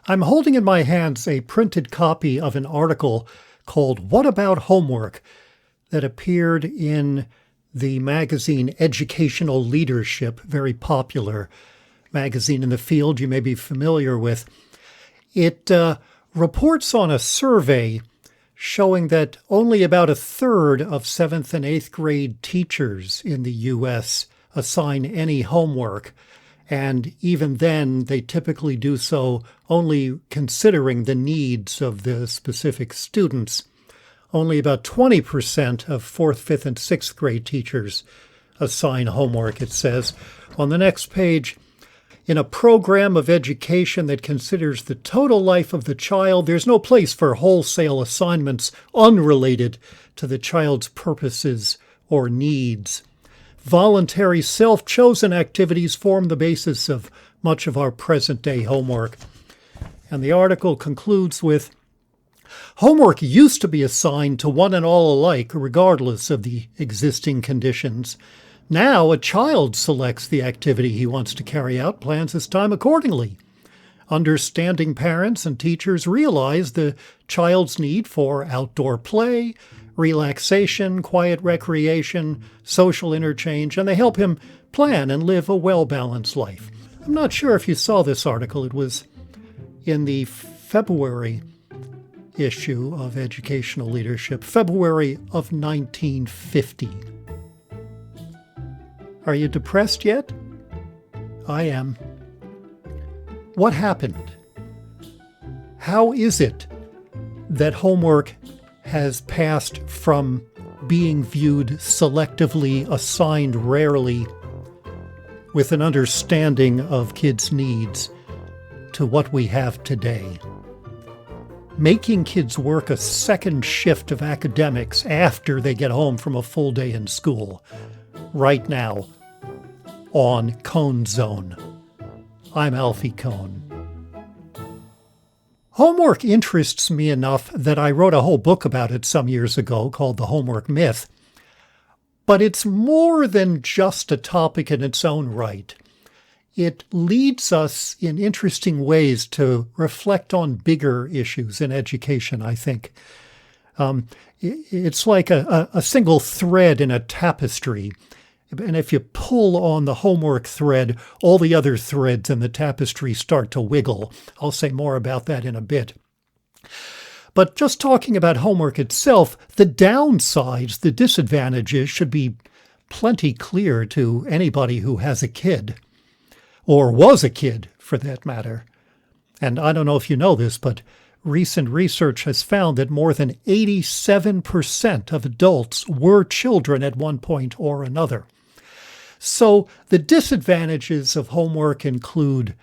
I'm holding in my hands a printed copy of an article called What About Homework that appeared in the magazine Educational Leadership, very popular magazine in the field you may be familiar with. It reports on a survey showing that only about a third of 7th and 8th grade teachers in the U.S. assign any homework. And even then, they typically do so only considering the needs of the specific students. Only about 20% of 4th, 5th, and 6th grade teachers assign homework, it says. On the next page, in a program of education that considers the total life of the child, there's no place for wholesale assignments unrelated to the child's purposes or needs. Voluntary, self-chosen activities form the basis of much of our present-day homework. And the article concludes with, homework used to be assigned to one and all alike, regardless of the existing conditions. Now a child selects the activity he wants to carry out, plans his time accordingly. Understanding parents and teachers realize the child's need for outdoor play, relaxation, quiet recreation, social interchange, and they help him plan and live a well-balanced life. I'm not sure if you saw this article. It was in the February issue of Educational Leadership, February of 1950. Are you depressed yet? I am. What happened? How is it that homework has passed from being viewed selectively, assigned rarely, with an understanding of kids' needs, to what we have today? Making kids work a second shift of academics after they get home from a full day in school, right now, on Cone Zone. I'm Alfie Cone. Homework interests me enough that I wrote a whole book about it some years ago called The Homework Myth. But it's more than just a topic in its own right. It leads us in interesting ways to reflect on bigger issues in education, I think. It's like a single thread in a tapestry. And if you pull on the homework thread, all the other threads in the tapestry start to wiggle. I'll say more about that in a bit. But just talking about homework itself, the downsides, the disadvantages should be plenty clear to anybody who has a kid, or was a kid for that matter. And I don't know if you know this, but recent research has found that more than 87% of adults were children at one point or another. So the disadvantages of homework include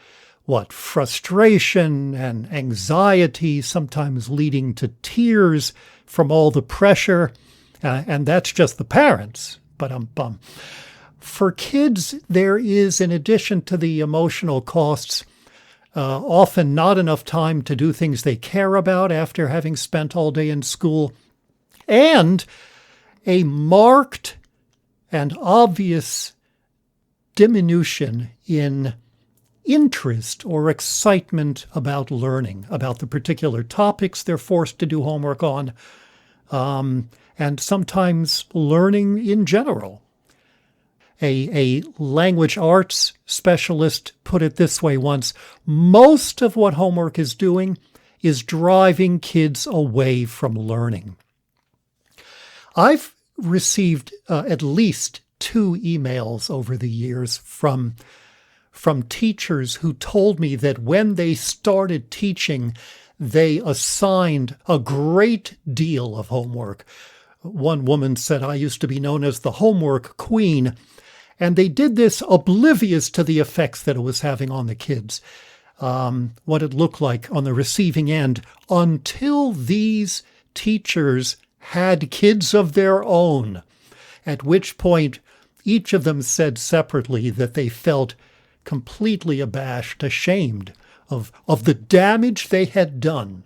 frustration and anxiety, sometimes leading to tears from all the pressure, and that's just the parents. For kids, there is, in addition to the emotional costs, often not enough time to do things they care about after having spent all day in school, and a marked and obvious diminution in interest or excitement about learning, about the particular topics they're forced to do homework on, and sometimes learning in general. A language arts specialist put it this way once: most of what homework is doing is driving kids away from learning. I've received at least 2 emails over the years from teachers who told me that when they started teaching, they assigned a great deal of homework. One woman said, "I used to be known as the homework queen," and they did this oblivious to the effects that it was having on the kids, what it looked like on the receiving end, until these teachers had kids of their own, at which point each of them said separately that they felt completely abashed, ashamed of the damage they had done,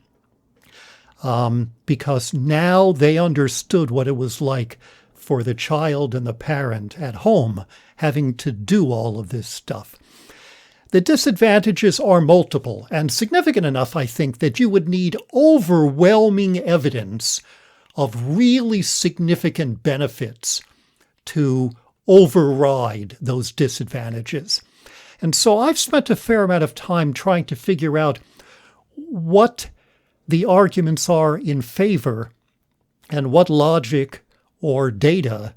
because now they understood what it was like for the child and the parent at home having to do all of this stuff. The disadvantages are multiple and significant enough, I think, that you would need overwhelming evidence of really significant benefits to override those disadvantages. And so I've spent a fair amount of time trying to figure out what the arguments are in favor and what logic or data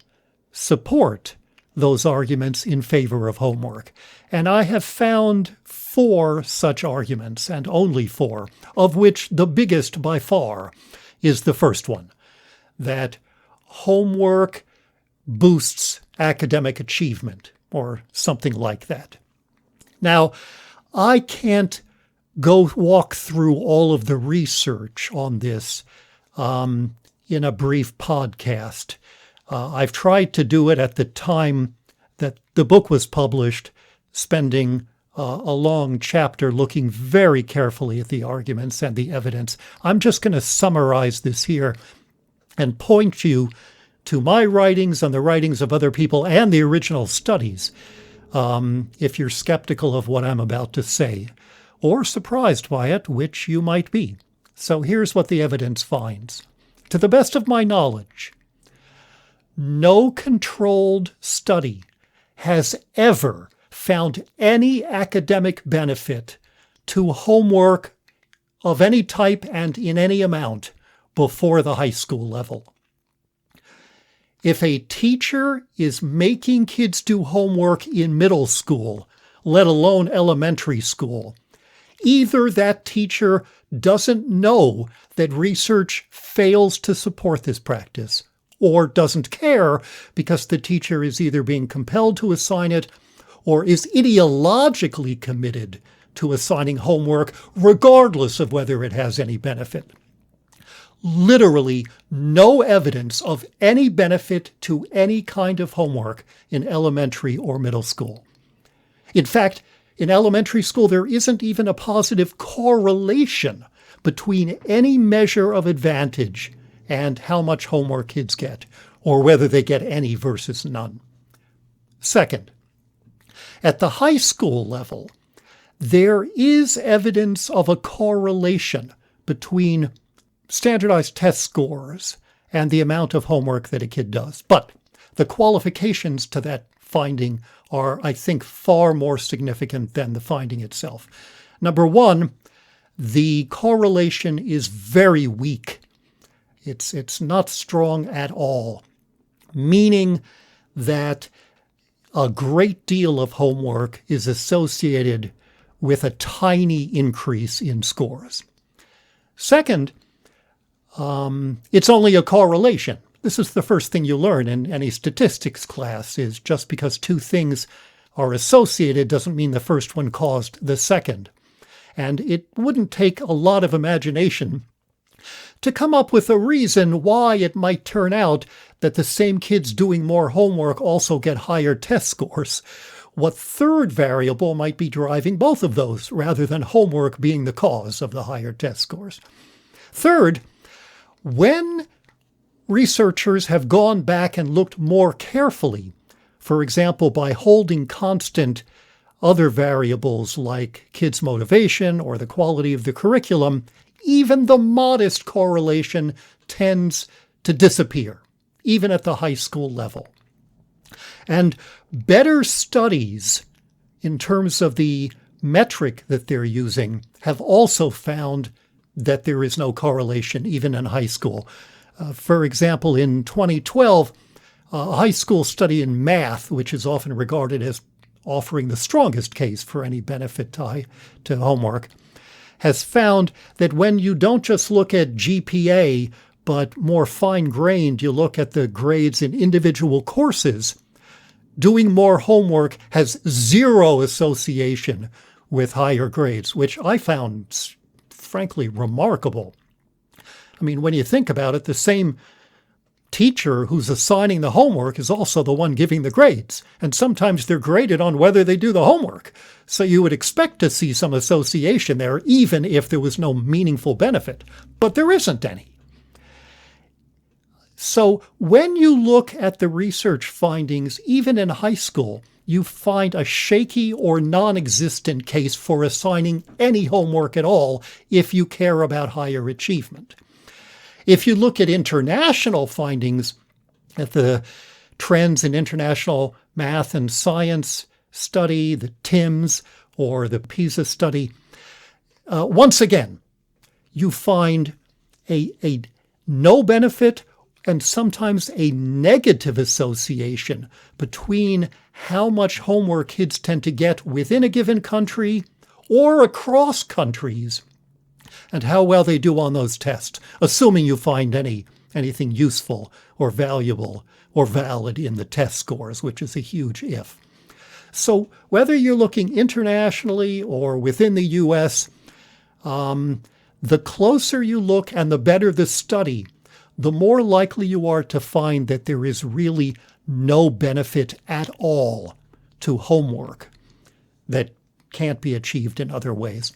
support those arguments in favor of homework. And I have found 4 such arguments, and only 4, of which the biggest by far is the first one, that homework boosts academic achievement, or something like that. Now, I can't go walk through all of the research on this in a brief podcast. I've tried to do it at the time that the book was published, spending a long chapter looking very carefully at the arguments and the evidence. I'm just going to summarize this here and point you to my writings and the writings of other people and the original studies, if you're skeptical of what I'm about to say, or surprised by it, which you might be. So here's what the evidence finds. To the best of my knowledge, no controlled study has ever found any academic benefit to homework of any type and in any amount before the high school level. If a teacher is making kids do homework in middle school, let alone elementary school, either that teacher doesn't know that research fails to support this practice, or doesn't care because the teacher is either being compelled to assign it or is ideologically committed to assigning homework regardless of whether it has any benefit. Literally no evidence of any benefit to any kind of homework in elementary or middle school. In fact, in elementary school, there isn't even a positive correlation between any measure of advantage and how much homework kids get, or whether they get any versus none. Second, at the high school level, there is evidence of a correlation between standardized test scores and the amount of homework that a kid does. But the qualifications to that finding are, I think, far more significant than the finding itself. Number one, the correlation is very weak. It's not strong at all, meaning that a great deal of homework is associated with a tiny increase in scores. Second, it's only a correlation. This is the first thing you learn in any statistics class, is just because 2 things are associated doesn't mean the first one caused the second. And it wouldn't take a lot of imagination to come up with a reason why it might turn out that the same kids doing more homework also get higher test scores. What third variable might be driving both of those, rather than homework being the cause of the higher test scores? Third, when researchers have gone back and looked more carefully, for example, by holding constant other variables like kids' motivation or the quality of the curriculum, even the modest correlation tends to disappear, even at the high school level. And better studies, in terms of the metric that they're using, have also found that there is no correlation even in high school. For example, in 2012, a high school study in math, which is often regarded as offering the strongest case for any benefit to homework, has found that when you don't just look at GPA, but more fine-grained, you look at the grades in individual courses, doing more homework has zero association with higher grades, which I found, frankly, remarkable. I mean, when you think about it, the same teacher who's assigning the homework is also the one giving the grades. And sometimes they're graded on whether they do the homework. So you would expect to see some association there, even if there was no meaningful benefit. But there isn't any. So when you look at the research findings, even in high school, you find a shaky or non-existent case for assigning any homework at all if you care about higher achievement. If you look at international findings, at the trends in international math and science study, the TIMSS or the PISA study, once again, you find a no benefit and sometimes a negative association between how much homework kids tend to get within a given country or across countries and how well they do on those tests, assuming you find anything useful or valuable or valid in the test scores, which is a huge if. So whether you're looking internationally or within the U.S., the closer you look and the better the study, the more likely you are to find that there is really no benefit at all to homework that can't be achieved in other ways.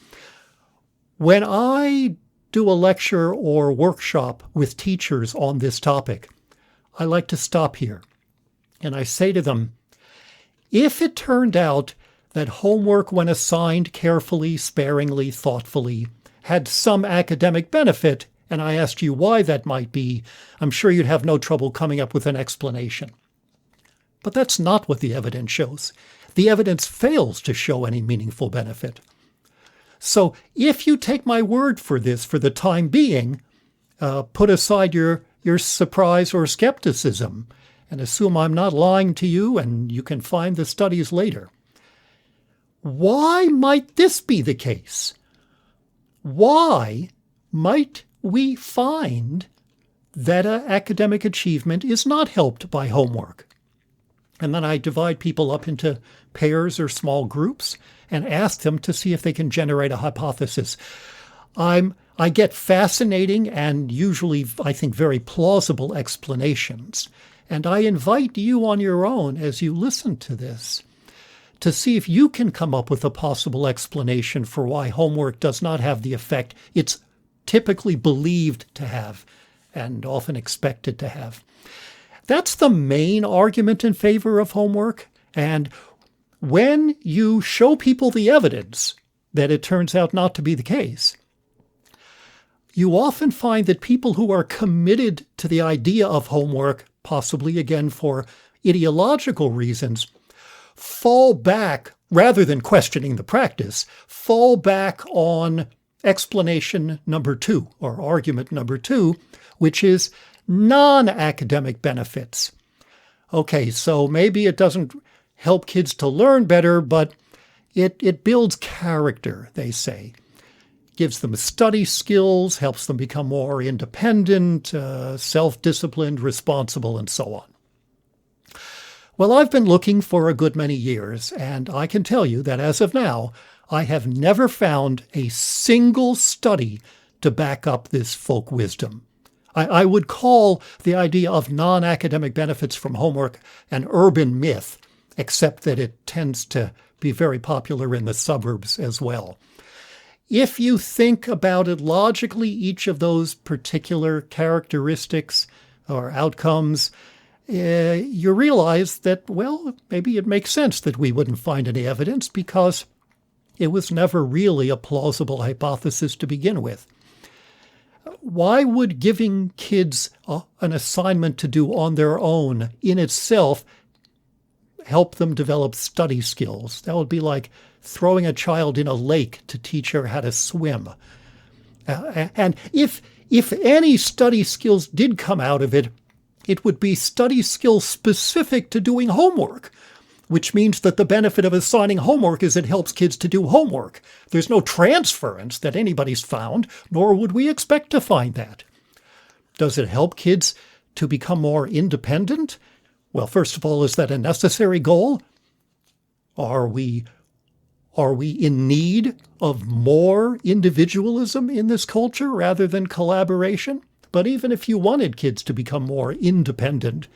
When I do a lecture or workshop with teachers on this topic, I like to stop here and I say to them, if it turned out that homework, when assigned carefully, sparingly, thoughtfully, had some academic benefit, and I asked you why that might be, I'm sure you'd have no trouble coming up with an explanation. But that's not what the evidence shows. The evidence fails to show any meaningful benefit. So if you take my word for this for the time being, put aside your surprise or skepticism and assume I'm not lying to you and you can find the studies later. Why might this be the case? Why might we find that academic achievement is not helped by homework? And then I divide people up into pairs or small groups and ask them to see if they can generate a hypothesis. I get fascinating and usually, I think, very plausible explanations. And I invite you on your own as you listen to this to see if you can come up with a possible explanation for why homework does not have the effect it's typically believed to have and often expected to have. That's the main argument in favor of homework. And when you show people the evidence that it turns out not to be the case, you often find that people who are committed to the idea of homework, possibly again for ideological reasons, fall back, rather than questioning the practice, fall back on explanation number 2, or argument number 2, which is non-academic benefits. Okay, so maybe it doesn't help kids to learn better, but it builds character, they say. Gives them study skills, helps them become more independent, self-disciplined, responsible, and so on. Well, I've been looking for a good many years, and I can tell you that as of now, I have never found a single study to back up this folk wisdom. I would call the idea of non-academic benefits from homework an urban myth, except that it tends to be very popular in the suburbs as well. If you think about it logically, each of those particular characteristics or outcomes, you realize that, well, maybe it makes sense that we wouldn't find any evidence because it was never really a plausible hypothesis to begin with. Why would giving kids an assignment to do on their own in itself help them develop study skills? That would be like throwing a child in a lake to teach her how to swim. And if any study skills did come out of it, it would be study skills specific to doing homework, which means that the benefit of assigning homework is it helps kids to do homework. There's no transference that anybody's found, nor would we expect to find that. Does it help kids to become more independent? Well, first of all, is that a necessary goal? Are we in need of more individualism in this culture rather than collaboration? But even if you wanted kids to become more independent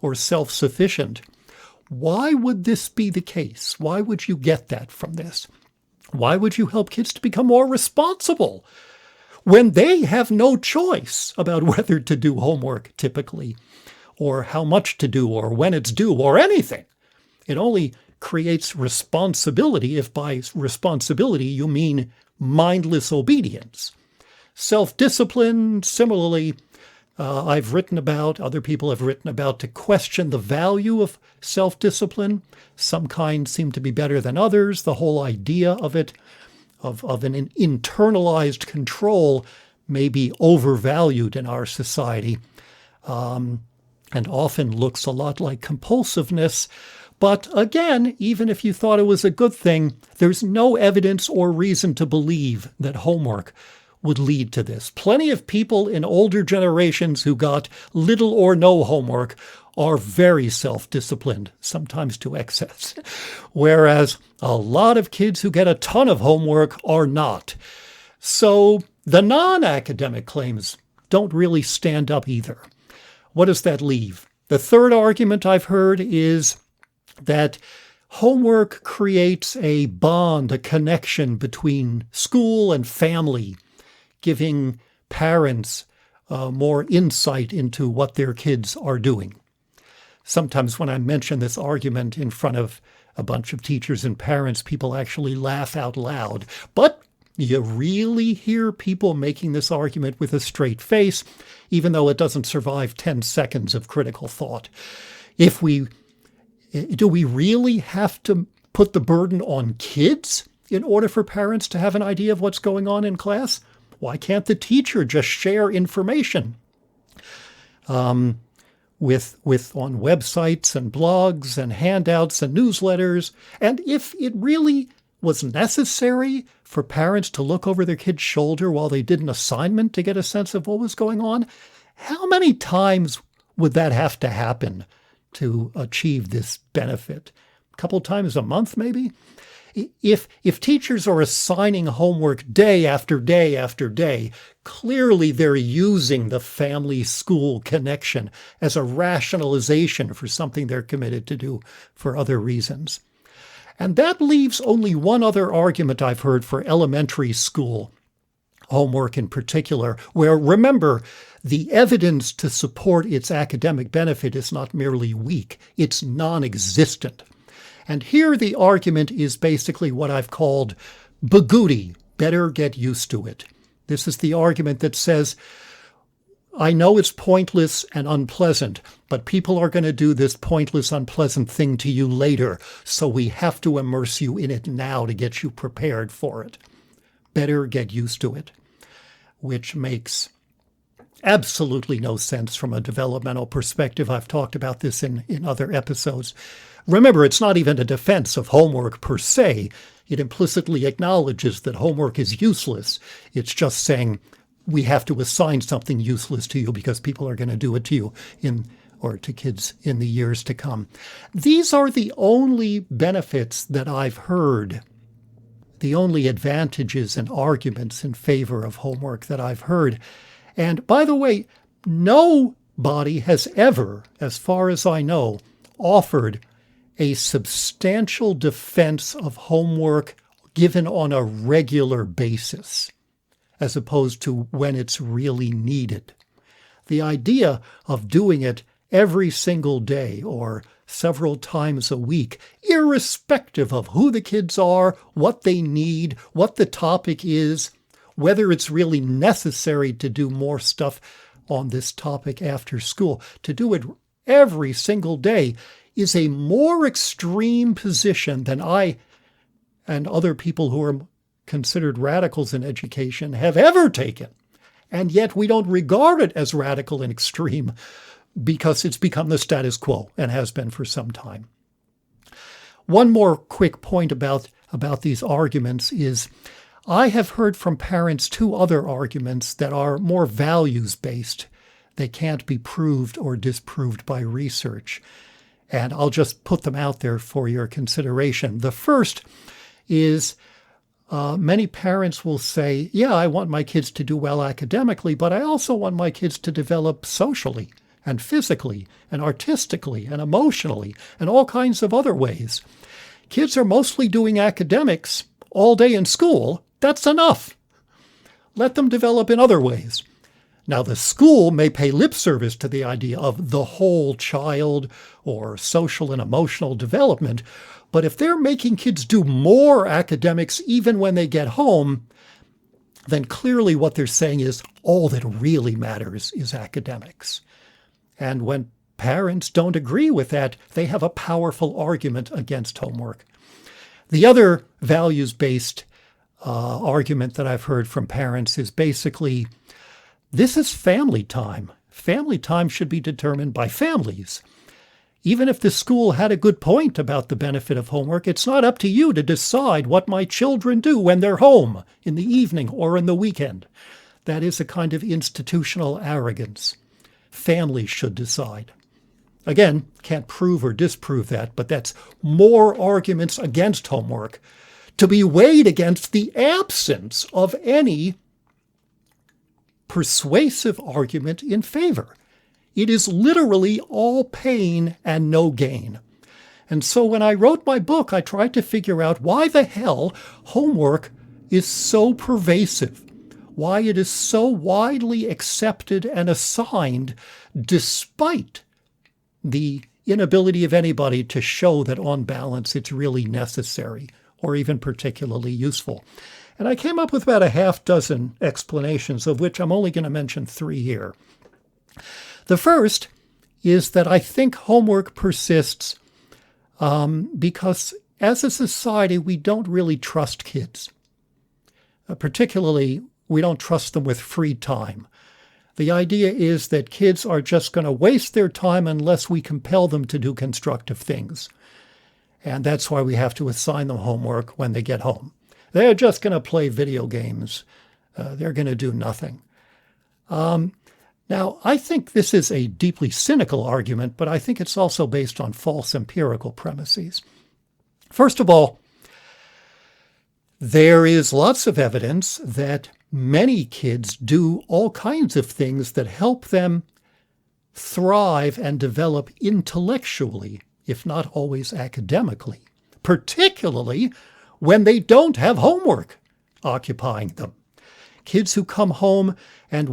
or self-sufficient, why would this be the case? Why would you get that from this? Why would you help kids to become more responsible? when they have no choice about whether to do homework typically, or how much to do, or when it's due, or anything. It only creates responsibility if by responsibility you mean mindless obedience. Self-discipline, similarly, I've written about, other people have written about, to question the value of self-discipline. Some kinds seem to be better than others. The whole idea of it, of an internalized control, may be overvalued in our society, and often looks a lot like compulsiveness. But again, even if you thought it was a good thing, there's no evidence or reason to believe that homework would lead to this. Plenty of people in older generations who got little or no homework are very self-disciplined, sometimes to excess, whereas a lot of kids who get a ton of homework are not. So the non-academic claims don't really stand up either. What does that leave? The third argument I've heard is that homework creates a bond, a connection between school and family, giving parents more insight into what their kids are doing. Sometimes when I mention this argument in front of a bunch of teachers and parents, people actually laugh out loud. But you really hear people making this argument with a straight face, even though it doesn't survive 10 seconds of critical thought. Do we really have to put the burden on kids in order for parents to have an idea of what's going on in class? Why can't the teacher just share information on websites and blogs and handouts and newsletters? And if it really was necessary for parents to look over their kid's shoulder while they did an assignment to get a sense of what was going on, how many times would that have to happen to achieve this benefit? A couple times a month, maybe? If teachers are assigning homework day after day after day, clearly they're using the family-school connection as a rationalization for something they're committed to do for other reasons. And that leaves only one other argument I've heard for elementary school homework in particular, where, remember, the evidence to support its academic benefit is not merely weak, it's non-existent. And here the argument is basically what I've called bagooty, better get used to it. This is the argument that says, I know it's pointless and unpleasant, but people are going to do this pointless, unpleasant thing to you later, so we have to immerse you in it now to get you prepared for it. Better get used to it, which makes absolutely no sense from a developmental perspective. I've talked about this in other episodes. Remember, it's not even a defense of homework per se. It implicitly acknowledges that homework is useless. It's just saying we have to assign something useless to you because people are going to do it to you or to kids in the years to come. These are the only benefits that I've heard, the only advantages and arguments in favor of homework that I've heard. And by the way, nobody has ever, as far as I know, offered a substantial defense of homework given on a regular basis, as opposed to when it's really needed. The idea of doing it every single day or several times a week, irrespective of who the kids are, what they need, what the topic is, whether it's really necessary to do more stuff on this topic after school, to do it every single day is a more extreme position than I and other people who are considered radicals in education have ever taken. And yet we don't regard it as radical and extreme because it's become the status quo and has been for some time. One more quick point about these arguments is I have heard from parents two other arguments that are more values-based. They can't be proved or disproved by research. And I'll just put them out there for your consideration. The first is many parents will say, yeah, I want my kids to do well academically, but I also want my kids to develop socially and physically and artistically and emotionally and all kinds of other ways. Kids are mostly doing academics all day in school. That's enough. let them develop in other ways. Now, the school may pay lip service to the idea of the whole child or social and emotional development, but if they're making kids do more academics even when they get home, then clearly what they're saying is all that really matters is academics. And when parents don't agree with that, they have a powerful argument against homework. The other values-based argument that I've heard from parents is basically, this is family time. Family time should be determined by families. Even if the school had a good point about the benefit of homework, it's not up to you to decide what my children do when they're home in the evening or in the weekend. That is a kind of institutional arrogance. Families should decide. Again, can't prove or disprove that, but that's more arguments against homework to be weighed against the absence of any persuasive argument in favor. It is literally all pain and no gain. And so when I wrote my book, I tried to figure out why the hell homework is so pervasive, why it is so widely accepted and assigned despite the inability of anybody to show that on balance it's really necessary or even particularly useful. And I came up with about a half dozen explanations, of which I'm only going to mention 3 here. The first is that I think homework persists because as a society, we don't really trust kids. Particularly, we don't trust them with free time. The idea is that kids are just going to waste their time unless we compel them to do constructive things. And that's why we have to assign them homework when they get home. They're just going to play video games. They're going to do nothing. Now, I think this is a deeply cynical argument, but I think it's also based on false empirical premises. First of all, there is lots of evidence that many kids do all kinds of things that help them thrive and develop intellectually, if not always academically, particularly when they don't have homework occupying them. Kids who come home and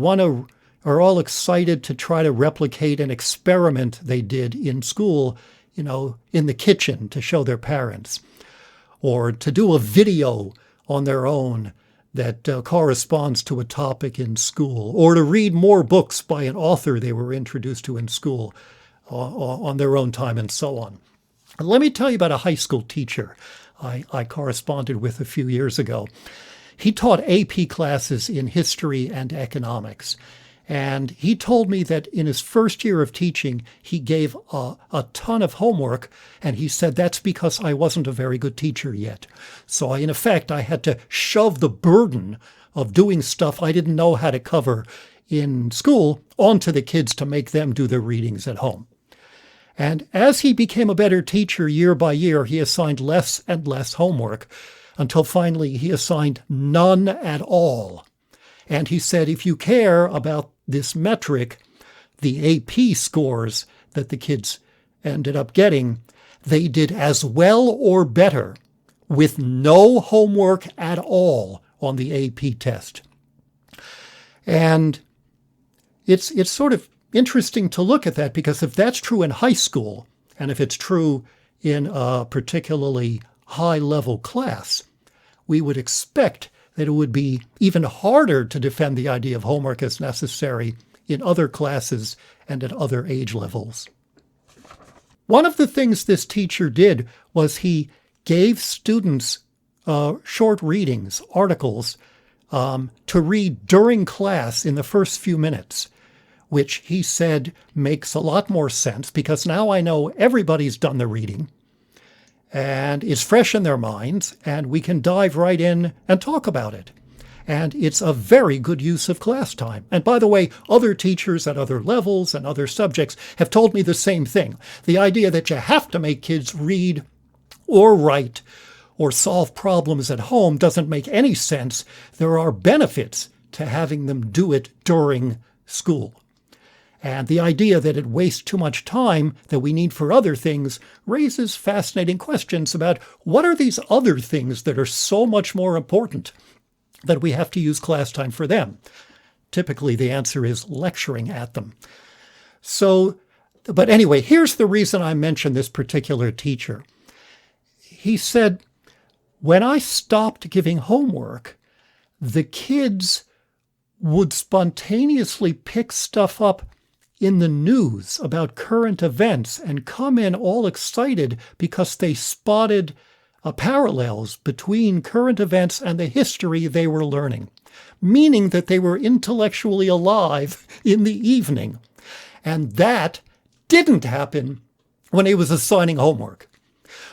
are all excited to try to replicate an experiment they did in school, in the kitchen to show their parents, or to do a video on their own that corresponds to a topic in school, or to read more books by an author they were introduced to in school on their own time, and so on. And let me tell you about a high school teacher I corresponded with a few years ago. He taught AP classes in history and economics. And he told me that in his first year of teaching, he gave a ton of homework. And he said, that's because I wasn't a very good teacher yet. So in effect, I had to shove the burden of doing stuff I didn't know how to cover in school onto the kids to make them do their readings at home. And as he became a better teacher year by year, he assigned less and less homework until finally he assigned none at all. And he said, if you care about this metric, the AP scores that the kids ended up getting, they did as well or better with no homework at all on the AP test. And it's sort of interesting to look at that, because if that's true in high school, and if it's true in a particularly high-level class, we would expect that it would be even harder to defend the idea of homework as necessary in other classes and at other age levels. One of the things this teacher did was he gave students short readings, articles, to read during class in the first few minutes, which he said makes a lot more sense because now I know everybody's done the reading and it's fresh in their minds, and we can dive right in and talk about it. And it's a very good use of class time. And by the way, other teachers at other levels and other subjects have told me the same thing. The idea that you have to make kids read or write or solve problems at home doesn't make any sense. There are benefits to having them do it during school. And the idea that it wastes too much time that we need for other things raises fascinating questions about what are these other things that are so much more important that we have to use class time for them? Typically, the answer is lecturing at them. But anyway, here's the reason I mentioned this particular teacher. He said, when I stopped giving homework, the kids would spontaneously pick stuff up in the news about current events and come in all excited because they spotted parallels between current events and the history they were learning, meaning that they were intellectually alive in the evening. And that didn't happen when he was assigning homework.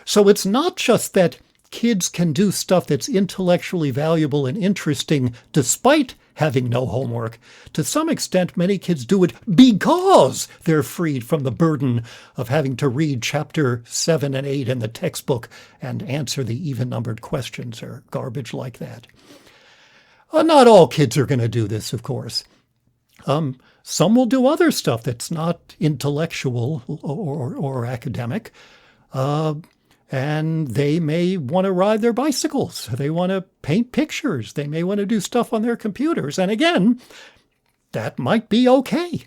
So it's not just that kids can do stuff that's intellectually valuable and interesting despite having no homework. To some extent, many kids do it because they're freed from the burden of having to read chapter 7 and 8 in the textbook and answer the even-numbered questions or garbage like that. Not all kids are going to do this, of course. Some will do other stuff that's not intellectual or academic. And they may want to ride their bicycles. They want to paint pictures. They may want to do stuff on their computers. And again, that might be okay.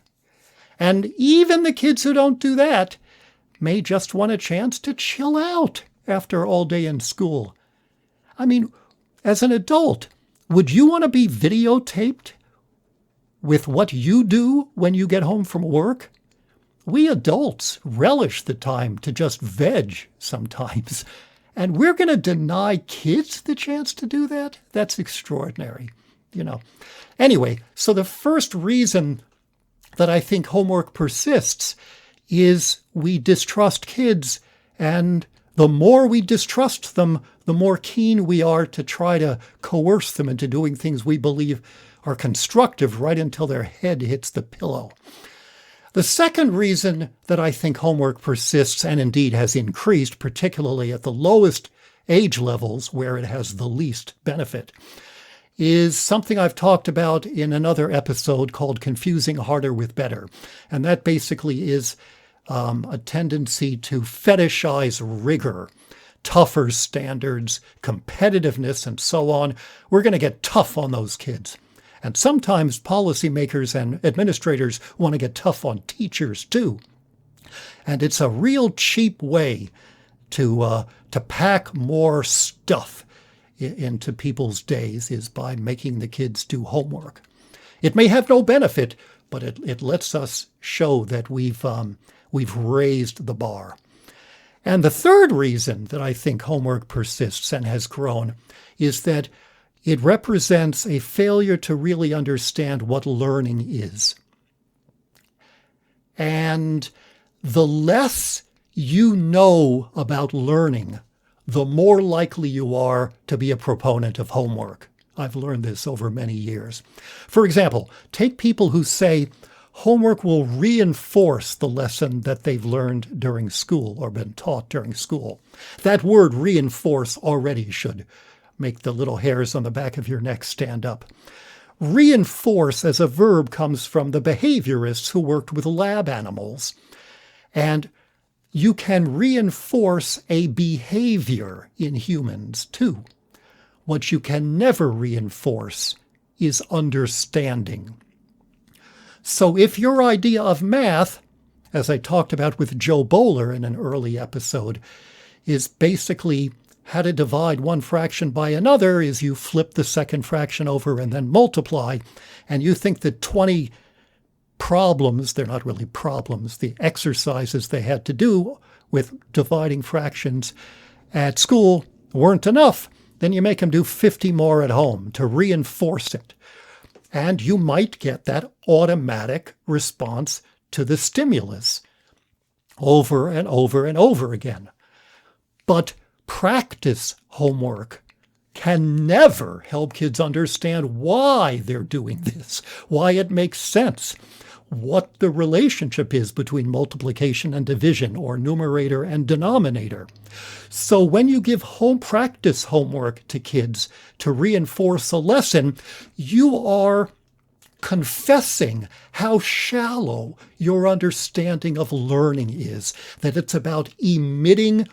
And even the kids who don't do that may just want a chance to chill out after all day in school. I mean, as an adult, would you want to be videotaped with what you do when you get home from work? We adults relish the time to just veg sometimes. And we're going to deny kids the chance to do that? That's extraordinary, Anyway, so the first reason that I think homework persists is we distrust kids. And the more we distrust them, the more keen we are to try to coerce them into doing things we believe are constructive right until their head hits the pillow. The second reason that I think homework persists and indeed has increased, particularly at the lowest age levels where it has the least benefit, is something I've talked about in another episode called Confusing Harder with Better. And that basically is a tendency to fetishize rigor, tougher standards, competitiveness, and so on. We're going to get tough on those kids. And sometimes policymakers and administrators want to get tough on teachers, too. And it's a real cheap way to pack more stuff into people's days is by making the kids do homework. It may have no benefit, but it lets us show that we've raised the bar. And the third reason that I think homework persists and has grown is that it represents a failure to really understand what learning is. And the less you know about learning, the more likely you are to be a proponent of homework. I've learned this over many years. For example, take people who say homework will reinforce the lesson that they've learned during school or been taught during school. That word reinforce already should make the little hairs on the back of your neck stand up. Reinforce as a verb comes from the behaviorists who worked with lab animals. And you can reinforce a behavior in humans too. What you can never reinforce is understanding. So if your idea of math, as I talked about with Joe Bowler in an early episode, is basically how to divide one fraction by another, is you flip the second fraction over and then multiply, and you think that 20 problems, they're not really problems, the exercises they had to do with dividing fractions at school weren't enough, then you make them do 50 more at home to reinforce it. And you might get that automatic response to the stimulus over and over and over again. But practice homework can never help kids understand why they're doing this, why it makes sense, what the relationship is between multiplication and division or numerator and denominator. So when you give home practice homework to kids to reinforce a lesson, you are confessing how shallow your understanding of learning is, that it's about emitting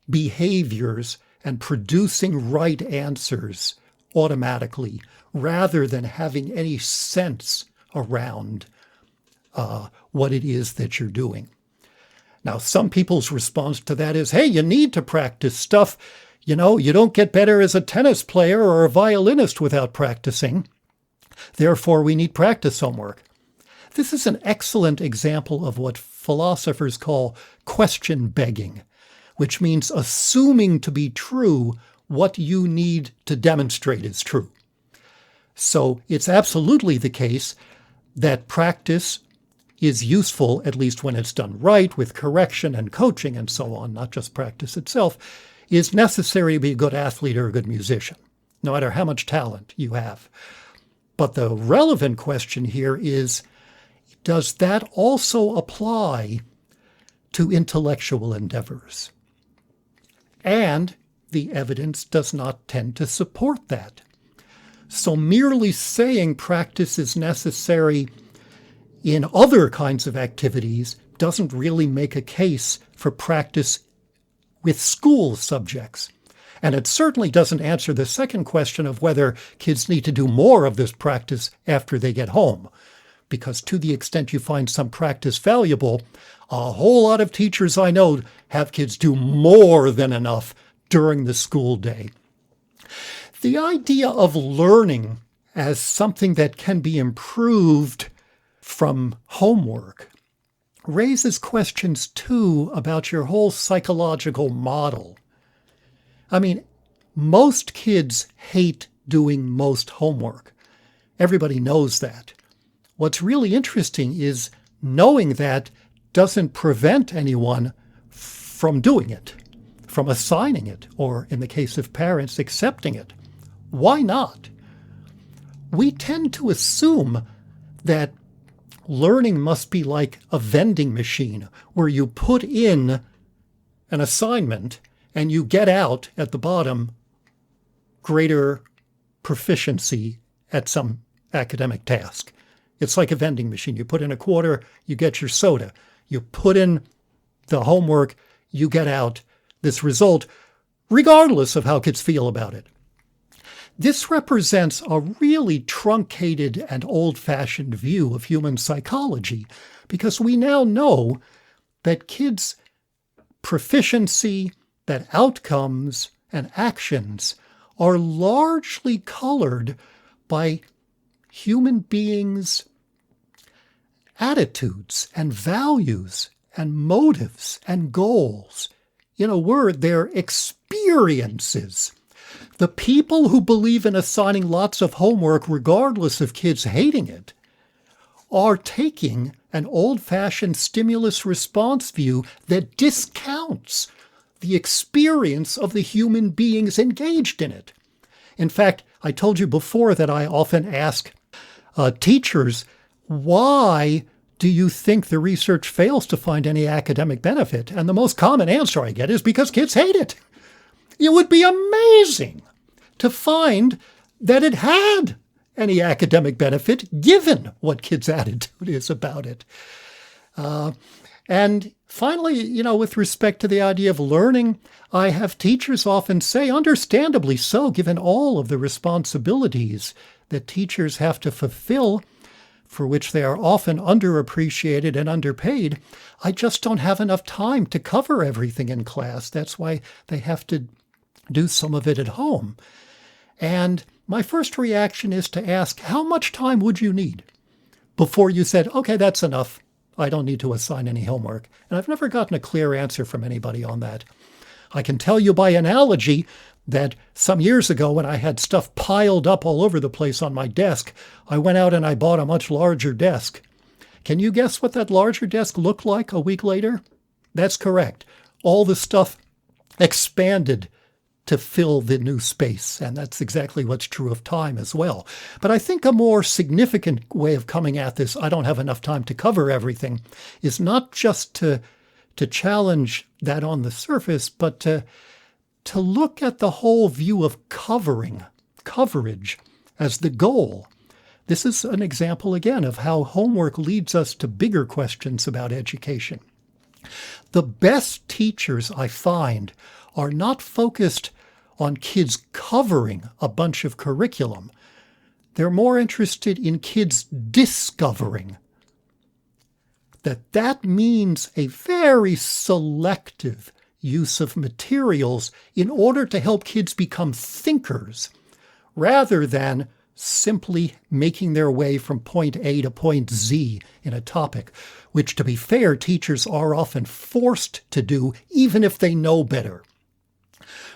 behaviors and producing right answers automatically rather than having any sense around what it is that you're doing. Now, some people's response to that is, hey, you need to practice stuff. You know, you don't get better as a tennis player or a violinist without practicing. Therefore, we need practice homework. This is an excellent example of what philosophers call question begging, which means assuming to be true what you need to demonstrate is true. So it's absolutely the case that practice is useful, at least when it's done right, with correction and coaching and so on, not just practice itself, is necessary to be a good athlete or a good musician, no matter how much talent you have. But the relevant question here is, does that also apply to intellectual endeavors? And the evidence does not tend to support that. So merely saying practice is necessary in other kinds of activities doesn't really make a case for practice with school subjects. And it certainly doesn't answer the second question of whether kids need to do more of this practice after they get home. Because to the extent you find some practice valuable, a whole lot of teachers I know have kids do more than enough during the school day. The idea of learning as something that can be improved from homework raises questions, too, about your whole psychological model. I mean, most kids hate doing most homework. Everybody knows that. What's really interesting is knowing that doesn't prevent anyone from doing it, from assigning it, or in the case of parents, accepting it. Why not? We tend to assume that learning must be like a vending machine where you put in an assignment and you get out at the bottom greater proficiency at some academic task. It's like a vending machine. You put in a quarter, you get your soda. You put in the homework, you get out this result, regardless of how kids feel about it. This represents a really truncated and old-fashioned view of human psychology, because we now know that kids' proficiency, that outcomes and actions are largely colored by human beings' attitudes and values and motives and goals. In a word, their experiences. The people who believe in assigning lots of homework, regardless of kids hating it, are taking an old-fashioned stimulus response view that discounts the experience of the human beings engaged in it. In fact, I told you before that I often ask teachers, why do you think the research fails to find any academic benefit? And the most common answer I get is because kids hate it. It would be amazing to find that it had any academic benefit, given what kids' attitude is about it. And finally, with respect to the idea of learning, I have teachers often say, understandably so, given all of the responsibilities that teachers have to fulfill, for which they are often underappreciated and underpaid, I just don't have enough time to cover everything in class. That's why they have to do some of it at home. And my first reaction is to ask, how much time would you need before you said, okay, that's enough. I don't need to assign any homework. And I've never gotten a clear answer from anybody on that. I can tell you by analogy that some years ago, when I had stuff piled up all over the place on my desk, I went out and I bought a much larger desk. Can you guess what that larger desk looked like a week later? That's correct. All the stuff expanded to fill the new space, and that's exactly what's true of time as well. But I think a more significant way of coming at this, I don't have enough time to cover everything, is not just to challenge that on the surface, but to look at the whole view of coverage as the goal. This is an example, again, of how homework leads us to bigger questions about education. The best teachers I find are not focused on kids covering a bunch of curriculum. They're more interested in kids discovering. That means a very selective use of materials in order to help kids become thinkers, rather than simply making their way from point A to point Z in a topic, which, to be fair, teachers are often forced to do, even if they know better.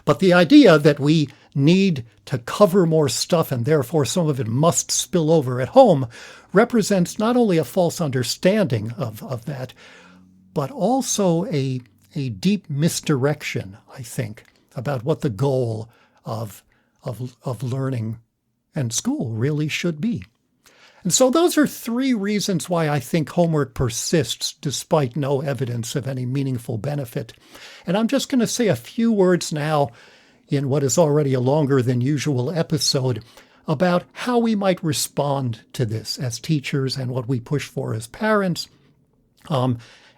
But the idea that we need to cover more stuff and therefore some of it must spill over at home represents not only a false understanding of that, but also a deep misdirection, I think, about what the goal of learning and school really should be. And so those are 3 reasons why I think homework persists despite no evidence of any meaningful benefit. And I'm just going to say a few words now in what is already a longer than usual episode about how we might respond to this as teachers and what we push for as parents.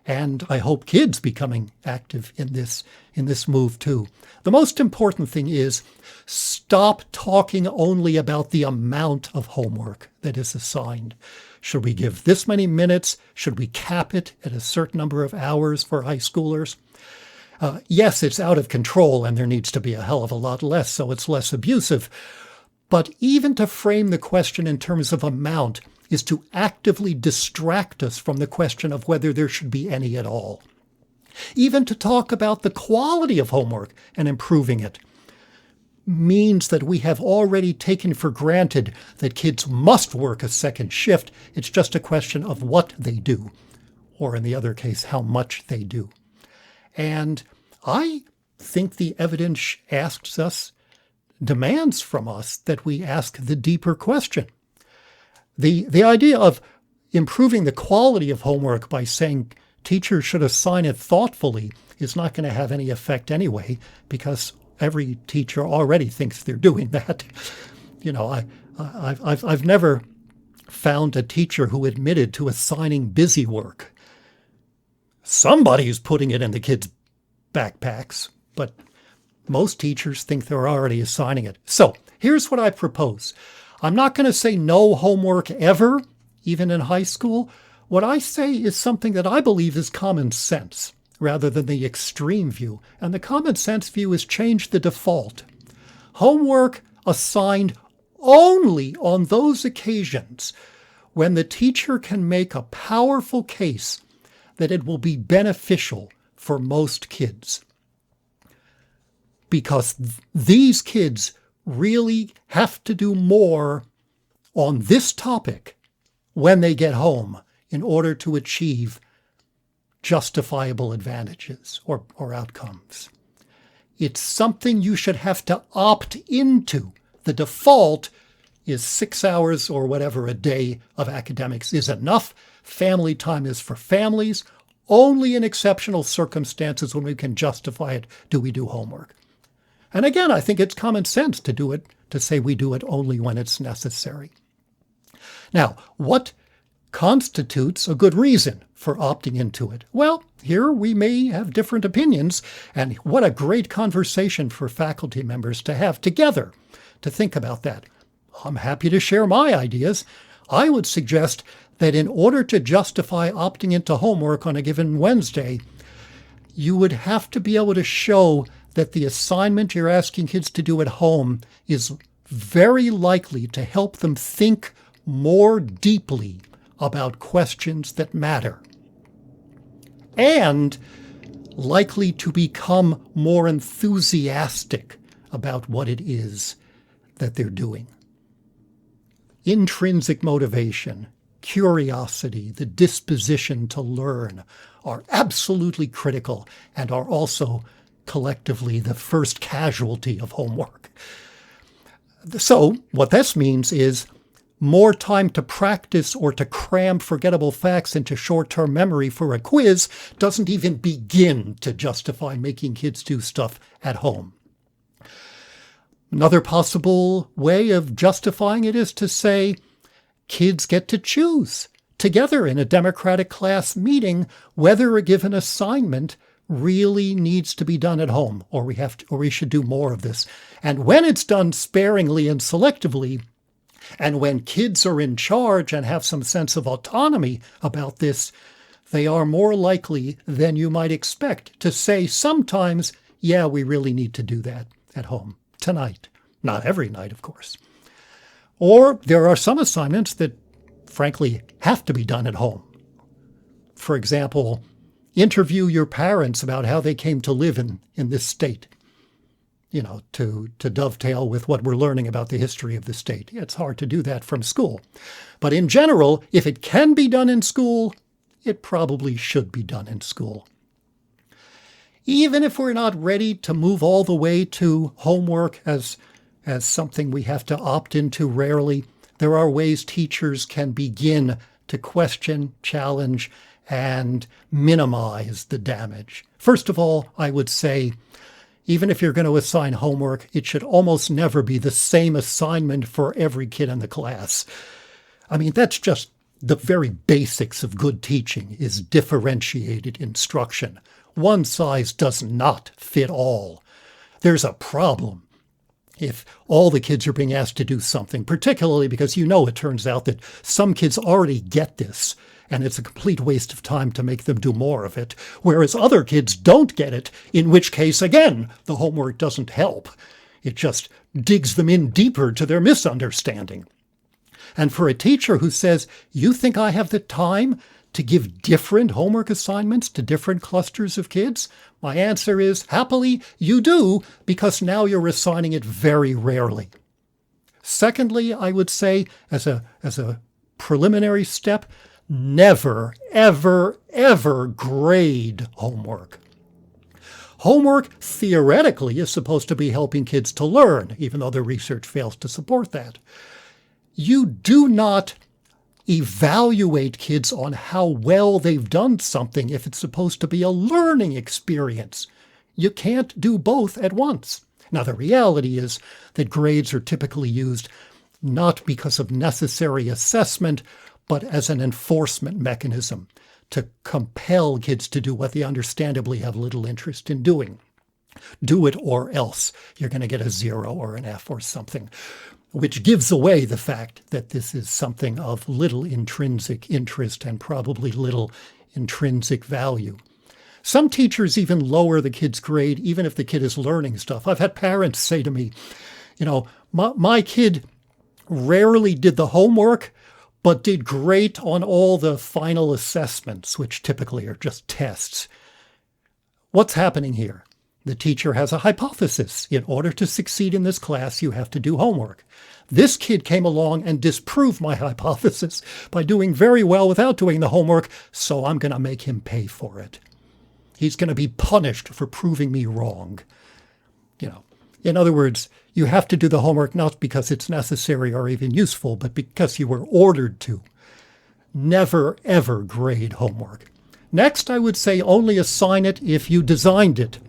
And I hope kids becoming active in this move too. The most important thing is stop talking only about the amount of homework that is assigned. Should we give this many minutes? Should we cap it at a certain number of hours for high schoolers? Yes, it's out of control and there needs to be a hell of a lot less so it's less abusive. But even to frame the question in terms of amount is to actively distract us from the question of whether there should be any at all. Even to talk about the quality of homework and improving it means that we have already taken for granted that kids must work a second shift. It's just a question of what they do, or in the other case, how much they do. And I think the evidence demands from us that we ask the deeper question. The idea of improving the quality of homework by saying teachers should assign it thoughtfully is not going to have any effect anyway, because every teacher already thinks they're doing that. You know, I've never found a teacher who admitted to assigning busy work. Somebody's putting it in the kids' backpacks, but most teachers think they're already assigning it. So here's what I propose. I'm not going to say no homework ever, even in high school. What I say is something that I believe is common sense, rather than the extreme view. And the common sense view is change the default. Homework assigned only on those occasions when the teacher can make a powerful case that it will be beneficial for most kids. Because these kids really have to do more on this topic when they get home in order to achieve justifiable advantages or outcomes. It's something you should have to opt into. The default is 6 hours or whatever a day of academics is enough. Family time is for families. Only in exceptional circumstances when we can justify it do we do homework. And again, I think it's common sense to do it, to say we do it only when it's necessary. Now, what constitutes a good reason for opting into it? Well, here we may have different opinions, and what a great conversation for faculty members to have together to think about that. I'm happy to share my ideas. I would suggest that in order to justify opting into homework on a given Wednesday, you would have to be able to show that the assignment you're asking kids to do at home is very likely to help them think more deeply about questions that matter, and likely to become more enthusiastic about what it is that they're doing. Intrinsic motivation, curiosity, the disposition to learn are absolutely critical and are also collectively the first casualty of homework. So what this means is more time to practice or to cram forgettable facts into short-term memory for a quiz doesn't even begin to justify making kids do stuff at home. Another possible way of justifying it is to say kids get to choose together in a democratic class meeting whether a given assignment really needs to be done at home, or we should do more of this. And when it's done sparingly and selectively, and when kids are in charge and have some sense of autonomy about this, they are more likely than you might expect to say sometimes, yeah, we really need to do that at home tonight. Not every night, of course. Or there are some assignments that, frankly, have to be done at home. For example, interview your parents about how they came to live in this state, to dovetail with what we're learning about the history of the state. It's hard to do that from school. But in general, if it can be done in school, it probably should be done in school. Even if we're not ready to move all the way to homework as something we have to opt into rarely, there are ways teachers can begin to question, challenge, and minimize the damage. First of all, I would say, even if you're going to assign homework, it should almost never be the same assignment for every kid in the class. I mean, that's just the very basics of good teaching, is differentiated instruction. One size does not fit all. There's a problem if all the kids are being asked to do something, particularly because it turns out that some kids already get this, and it's a complete waste of time to make them do more of it, whereas other kids don't get it, in which case, again, the homework doesn't help. It just digs them in deeper to their misunderstanding. And for a teacher who says, you think I have the time to give different homework assignments to different clusters of kids? My answer is, happily, you do, because now you're assigning it very rarely. Secondly, I would say, as a preliminary step, never, ever, ever grade homework. Homework, theoretically, is supposed to be helping kids to learn, even though the research fails to support that. You do not evaluate kids on how well they've done something if it's supposed to be a learning experience. You can't do both at once. Now, the reality is that grades are typically used not because of necessary assessment, but as an enforcement mechanism to compel kids to do what they understandably have little interest in doing. Do it or else you're going to get a 0 or an F or something, which gives away the fact that this is something of little intrinsic interest and probably little intrinsic value. Some teachers even lower the kid's grade, even if the kid is learning stuff. I've had parents say to me, my kid rarely did the homework, but did great on all the final assessments, which typically are just tests. What's happening here? The teacher has a hypothesis. In order to succeed in this class, you have to do homework. This kid came along and disproved my hypothesis by doing very well without doing the homework, so I'm going to make him pay for it. He's going to be punished for proving me wrong. In other words, you have to do the homework not because it's necessary or even useful, but because you were ordered to. Never, ever grade homework. Next, I would say only assign it if you designed it.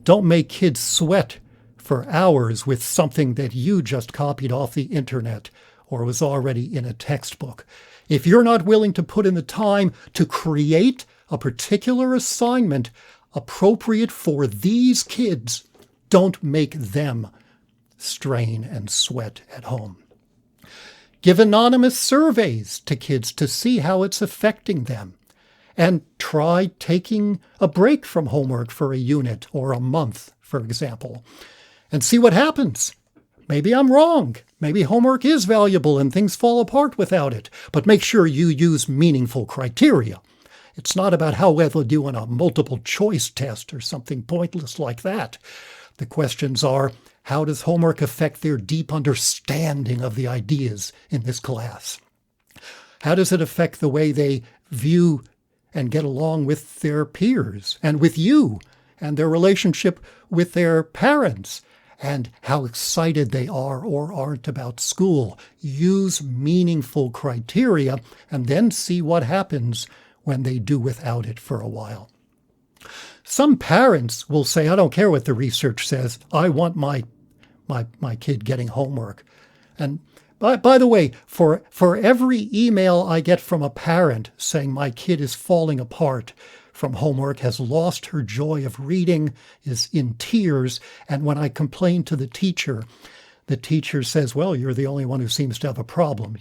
Don't make kids sweat for hours with something that you just copied off the internet or was already in a textbook. If you're not willing to put in the time to create a particular assignment appropriate for these kids, don't make them strain and sweat at home. Give anonymous surveys to kids to see how it's affecting them. And try taking a break from homework for a unit or a month, for example, and see what happens. Maybe I'm wrong. Maybe homework is valuable and things fall apart without it. But make sure you use meaningful criteria. It's not about how well they do on a multiple choice test or something pointless like that. The questions are, how does homework affect their deep understanding of the ideas in this class? How does it affect the way they view and get along with their peers and with you and their relationship with their parents and how excited they are or aren't about school? Use meaningful criteria and then see what happens when they do without it for a while. Some parents will say, I don't care what the research says. I want my kid getting homework. And by the way, for every email I get from a parent saying my kid is falling apart from homework, has lost her joy of reading, is in tears. And when I complain to the teacher says, well, you're the only one who seems to have a problem.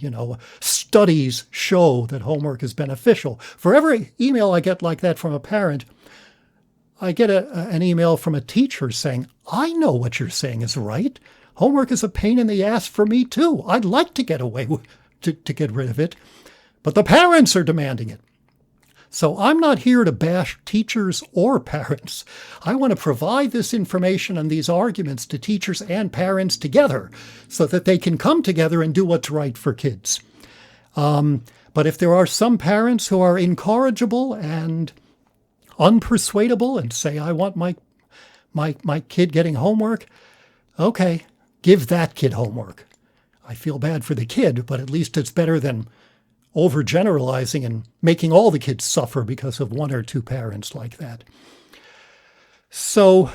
Studies show that homework is beneficial. For every email I get like that from a parent, I get an email from a teacher saying, I know what you're saying is right. Homework is a pain in the ass for me too. I'd like to get away to get rid of it, but the parents are demanding it. So I'm not here to bash teachers or parents. I want to provide this information and these arguments to teachers and parents together so that they can come together and do what's right for kids. But if there are some parents who are incorrigible and unpersuadable and say, I want my kid getting homework, okay, give that kid homework. I feel bad for the kid, but at least it's better than overgeneralizing and making all the kids suffer because of one or two parents like that. So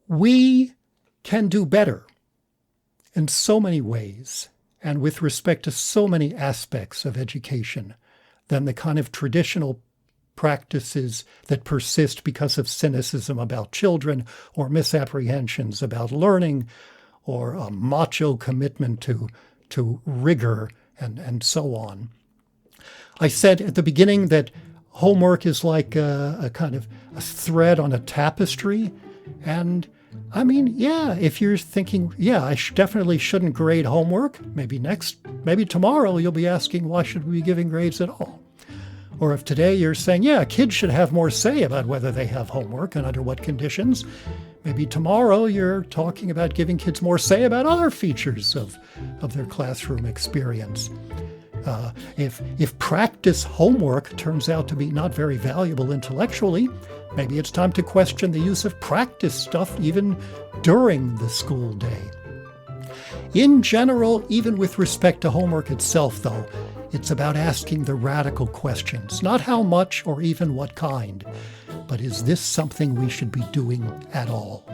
we can do better in so many ways and with respect to so many aspects of education than the kind of traditional practices that persist because of cynicism about children or misapprehensions about learning or a macho commitment to rigor and so on. I said at the beginning that homework is like a kind of a thread on a tapestry. And I mean, yeah, if you're thinking, yeah, I definitely shouldn't grade homework, maybe tomorrow you'll be asking, why should we be giving grades at all? Or if today you're saying, yeah, kids should have more say about whether they have homework and under what conditions, maybe tomorrow you're talking about giving kids more say about other features of their classroom experience. If practice homework turns out to be not very valuable intellectually, maybe it's time to question the use of practice stuff even during the school day. In general, even with respect to homework itself, though, it's about asking the radical questions, not how much or even what kind, but is this something we should be doing at all?